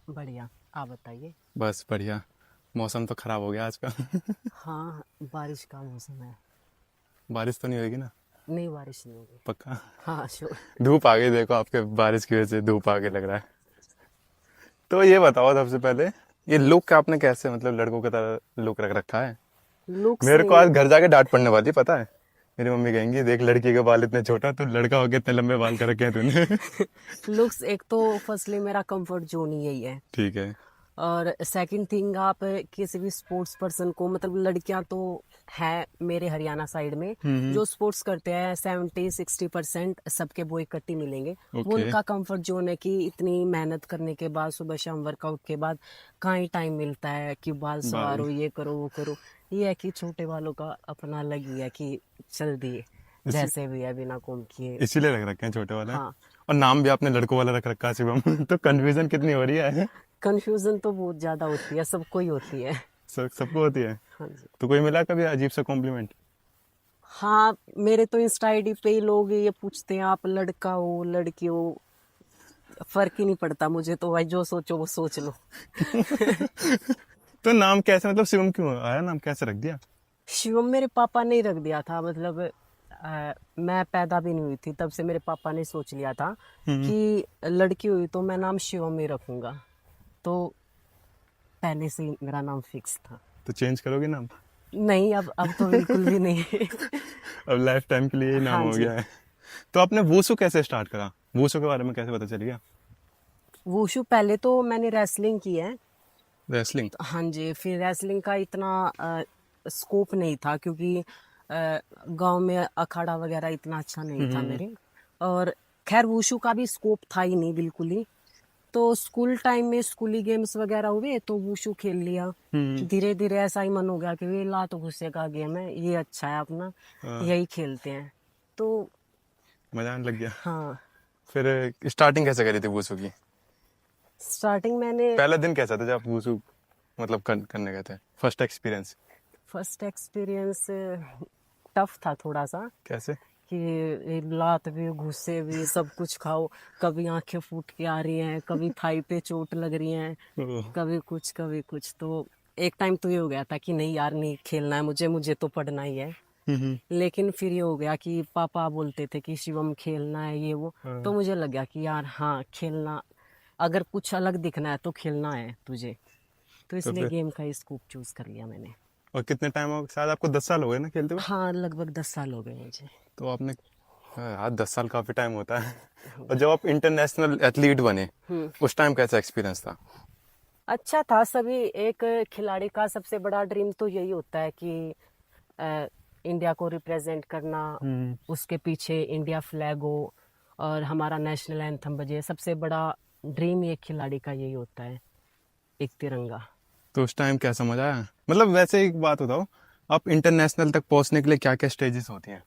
बढ़िया। आप बताइए। बस बढ़िया। मौसम तो खराब हो गया आज का। हाँ, बारिश का मौसम है। बारिश तो नहीं होगी ना? नहीं, बारिश नहीं होगी। पक्का? हाँ, श्योर। धूप आ गई, देखो आपके बारिश की वजह से धूप आ गई लग रहा है। तो ये बताओ सबसे पहले, ये लुक आपने कैसे मतलब लड़कों की तरह लुक रख रखा है? लुक्स मेरे को नहीं। आज घर जाके डांट पड़ने वाली, पता है। मेरी मम्मी कहेंगी, देख लड़की के बाल इतने छोटा, तू लड़का होके इतने लंबे बाल कर रखे हैं तूने। लुक्स एक तो फर्स्टली मेरा कंफर्ट जोन ही यही है। ठीक है। और सेकंड थिंग, आप किसी भी स्पोर्ट्स पर्सन को, मतलब लड़कियां तो है मेरे हरियाणा साइड में हम्म। जो स्पोर्ट्स करते हैं, 70-60% सबके बॉय कट ही मिलेंगे। वो ओके। उनका कंफर्ट जोन है कि इतनी मेहनत करने के बाद, सुबह शाम वर्कआउट के बाद कहाँ ही टाइम मिलता है कि बाल बाल संवारो, ये करो वो करो। ये है कि छोटे बालों का अपना अलग ही है कि चल दिए इसी जैसे भी है, बिना कॉम किए। इसीलिए रख रखे हैं छोटे वाला। हाँ। और नाम भी आपने लड़कों वाला रख रखा है शिवम। तो कन्फ्यूजन कितनी हो रही है। कंफ्यूजन तो बहुत ज्यादा होती है, सबको ही होती है। सबको होती है। हाँ जी। तो कोई मिला कभी अजीब सा कॉम्प्लीमेंट? हाँ, मेरे तो इंस्टा आईडी पे ही लोग ये पूछते हैं, आप लड़का हो लड़की हो, फर्क ही नहीं पड़ता मुझे तो, भाई जो सोचो वो सोच लो। तो नाम कैसे, मतलब शिवम क्यों आया, नाम कैसे रख दिया? शिवम मेरे पापा ने ही रख दिया था, मतलब मैं पैदा भी नहीं हुई थी तब से मेरे पापा ने सोच लिया था हम्म। कि लड़की हुई तो मैं नाम शिवम ही रखूंगा। तो पहले से ही मेरा नाम फिक्स था। तो चेंज करोगे नाम? नहीं, अब तो बिल्कुल भी नहीं। अब लाइफ टाइम के लिए यही नाम हाँ हो जी। गया है। तो आपने वूसू कैसे स्टार्ट करा? वूसू के बारे में कैसे पता चल गया? वुशु पहले तो मैंने रेसलिंग की है। रेसलिंग। हाँ जी, फिर रेसलिंग का इतना स्कोप नहीं था क्योंकि गांव में अखाड़ा वगैरह इतना अच्छा नहीं था हम्म। मेरे। और खैर वुशु का भी स्कोप था ही नहीं बिल्कुल ही। तो स्कूल टाइम में स्कूली गेम्स वगैरह हुए तो वुशु खेल लिया। हम्म। धीरे धीरे ऐसा ही मन हो गया कि ये लात गुस्से का गेम है, ये अच्छा है अपना, हाँ, यही खेलते हैं। तो मजा आने लग गया। हाँ, फिर स्टार्टिंग कैसे करी थी वूसू की? स्टार्टिंग मैंने पहला दिन कैसा था जब आप वूसू मतलब करने गए थे, first experience? First experience tough था थोड़ा सा कैसे? कि ये लात भी गुस्से भी सब कुछ खाओ। कभी आंखें फूट के आ रही हैं, कभी थाई पे चोट लग रही हैं, ओह। कभी कुछ तो एक टाइम तो ये हो गया था कि नहीं यार, नहीं खेलना है मुझे, मुझे तो पढ़ना ही है। हम्म। लेकिन फिर ये हो गया कि पापा बोलते थे कि शिवम खेलना है ये वो। तो हाँ। मुझे लग गया कि यार हाँ, खेलना, अगर कुछ अलग दिखना है तो खेलना है तुझे। तो तो इसलिए फिर, गेम का स्कूप चूज कर लिया मैंने। और कितने टाइम हो, शायद आपको 10 साल हो गए ना खेलते हुए? हाँ, लगभग 10 साल हो गए मुझे। तो आपने, हाँ यार 10 साल काफी टाइम होता है। और जब आप इंटरनेशनल एथलीट बने, हम्म। उस टाइम कैसा एक्सपीरियंस था? अच्छा था। सभी एक खिलाड़ी का सबसे बड़ा ड्रीम तो यही होता है कि इंडिया को रिप्रेजेंट करना, हम्म। उसके पीछे इंडिया फ्लैग हो और हमारा नेशनल एंथम बजे। सबसे बड़ा ड्रीम एक खिलाड़ी का यही होता है, एक तिरंगा। तो उस टाइम क्या समझ आया, मतलब वैसे एक बात बताओ, आप इंटरनेशनल तक पहुंचने के लिए क्या क्या स्टेजेस होती हैं?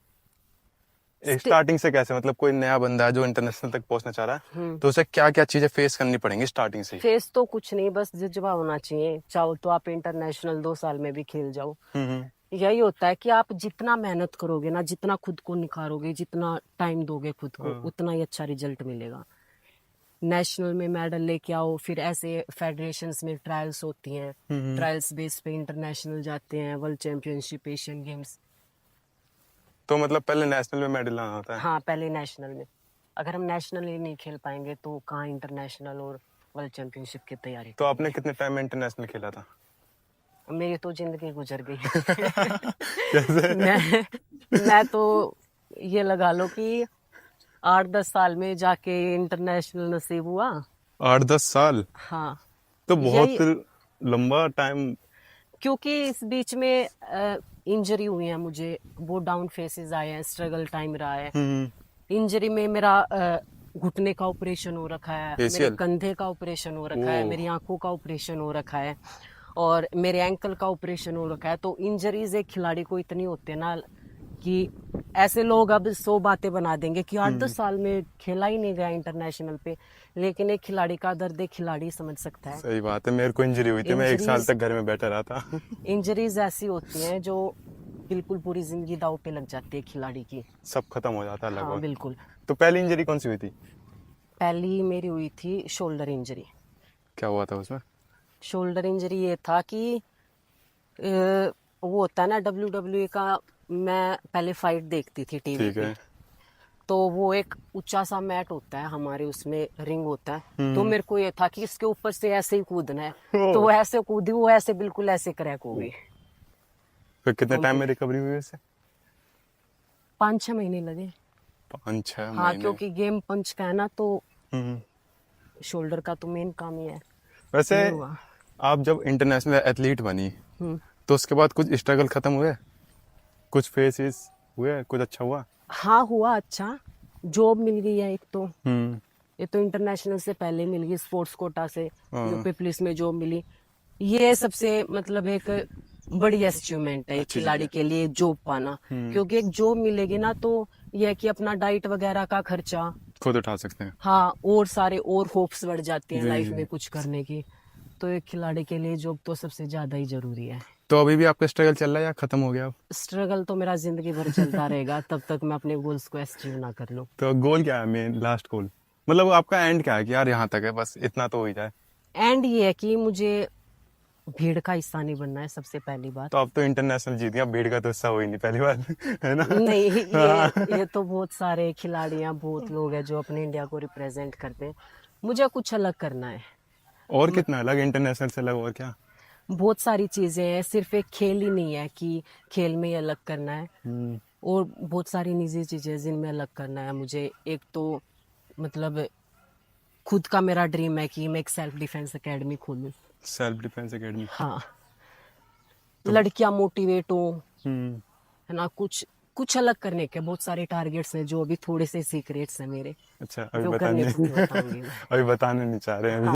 स्टे- स्टार्टिंग से कैसे, मतलब कोई नया बंदा है जो इंटरनेशनल तक पहुंचना चाह रहा है, हम्म। तो उसे क्या क्या चीजें फेस करनी पड़ेंगी स्टार्टिंग से ही? फेस तो कुछ नहीं, बस जज्बा होना चाहिए। चाहो तो आप इंटरनेशनल 2 साल में भी खेल जाओ। हम्म। यही होता है कि आप जितना मेहनत करोगे ना, जितना खुद को निखारोगे, जितना टाइम दोगे खुद को, हाँ। उतना ही अच्छा रिजल्ट मिलेगा। नेशनल में मेडल लेके आओ, फिर ऐसे फेडरेशंस में ट्रायल्स होती हैं। हम्म। ट्रायल्स बेस पे इंटरनेशनल जाते हैं, वर्ल्ड चैंपियनशिप, एशियन गेम्स। तो मतलब पहले नेशनल में मेडल लाना होता है? हाँ, पहले नेशनल में। अगर हम नेशनल ही नहीं खेल पाएंगे तो कहाँ इंटरनेशनल और वर्ल्ड चैंपियनशिप की तैयारी तो आपने करेंगे। कितने टाइम में इंटरनेशनल खेला था? मेरी तो जिंदगी गुजर गई। कैसे? मैं तो ये लगा लो कि 8-10 साल में जाके इंटरनेशनल नसीब हुआ। 8-10 साल? हाँ। तो यही, बहुत लंबा टाइम। क्योंकि इस बीच में इंजरी हुई है मुझे, वो डाउन फेसेस आए हैं, स्ट्रगल टाइम रहा है। हम्म। इंजरी में मेरा घुटने का ऑपरेशन हो रखा है, मेरे एसीएल? कंधे का ऑपरेशन हो रखा है, ओ। मेरी आंखों का ऑपरेशन हो रखा है और मेरे एंकल का ऑपरेशन हो रखा है। तो इंजरीज एक खिलाड़ी को इतनी होती है ना कि ऐसे लोग अब 100 बातें बना देंगे कि 8-10 साल में खेला ही नहीं गया इंटरनेशनल पे। लेकिन एक खिलाड़ी का दर्द एक खिलाड़ी समझ सकता है। सही बात है, मेरे को इंजरी हुई थी, मैं 1 साल इंजरीज तक घर में बैठा रहा था। इंजरीज ऐसी होती हैं जो बिल्कुल पूरी जिंदगी दांव पे लग जाती है खिलाड़ी की। सब खत्म हो जाता है हाँ लगभग। बिल्कुल। तो पहली इंजरी कौन सी हुई थी? पहली मेरी हुई थी शोल्डर इंजरी। क्या हुआ था उसमें? शोल्डर इंजरी ये था कि वो होता है ना WWE का, मैं पहले फाइट देखती थी टीवी ठीक पे। है। तो वो एक ऊंचा सा मैट होता है हमारे, उसमें रिंग होता है। तो हम्म। मेरे को ये था कि इसके ऊपर से ऐसे ही कूदना है। तो ओ, वो ऐसे कूदी, वो ऐसे बिल्कुल ऐसे क्रैक हो गई। फिर कितने टाइम में कंप्लीट रिकवरी हुई इससे? 5-6 महीने लगे। 5-6 हाँ, महीने। क्योंकि गेम पंच का है ना, तो हम्म। शोल्डर का तो मेन काम ही है। वैसे ये हुआ। आप जब इंटरनेशनल एथलीट बनी हम्म। तो उसके बाद कुछ स्ट्रगल खत्म हुए, कुछ फेसेस हुए, कुछ अच्छा हुआ? हाँ, हुआ अच्छा। जॉब मिल गई है एक तो। हम्म। ये तो इंटरनेशनल से पहले मिल गई, स्पोर्ट्स कोटा से। हाँ, यूपी पुलिस में जॉब मिली। ये सबसे मतलब एक बड़ी अचीवमेंट है एक अच्छी चीज खिलाड़ी है। के लिए, जॉब पाना। हम्म। क्योंकि एक जॉब मिलेगी ना, तो यह है कि अपना डाइट वगैरह का खर्चा, खुद उठा सकते हैं। हाँ, और सारे और होप्स बढ़ जाती हैं जी लाइफ में जी। कुछ करने की। तो एक खिलाड़ी के लिए जॉब तो सबसे ज्यादा ही जरूरी है। तो अभी भी आपका स्ट्रगल चल रहा है या खत्म हो गया अब? स्ट्रगल तो मेरा जिंदगी भर चलता रहेगा तब तक मैं अपने गोल्स को अचीव ना कर लूं। तो गोल क्या है, मेन लास्ट गोल? मतलब आपका एंड क्या है कि यार यहाँ तक है, बस इतना तो हो ही जाए? एंड ये है कि मुझे भीड़ का हिस्सा नहीं बनना है, सबसे पहली बात। तो आप तो इंटरनेशनल जीत गया, भीड़ का तो हिस्सा हो ही नहीं पहली बार। है ना? नहीं, हाँ। ये तो बहुत सारे खिलाड़ियां, बहुत लोग हैं जो अपने इंडिया को रिप्रेजेंट करते हैं। मुझे कुछ अलग करना है। और मत- कितना अलग, इंटरनेशनल से अलग और क्या? बहुत सारी चीजें हैं, सिर्फ एक खेल ही नहीं है कि खेल में ही अलग करना है। हम्म। और बहुत सारी निजी चीजें जिनमें अलग करना है मुझे। एक तो मतलब खुद का मेरा ड्रीम है कि मैं एक सेल्फ डिफेंस एकेडमी खोलूं। Self defence academy. हाँ, तो लड़कियां मोटिवेट हो, हम्म। है ना। कुछ कुछ अलग करने के बहुत सारे टारगेट्स हैं, जो अभी थोड़े से सीक्रेट्स हैं मेरे, अच्छा, अभी जो करने बताने को नहीं बताऊंगी मैं। अभी बताने नहीं चाह रहे हैं हाँ। अभी।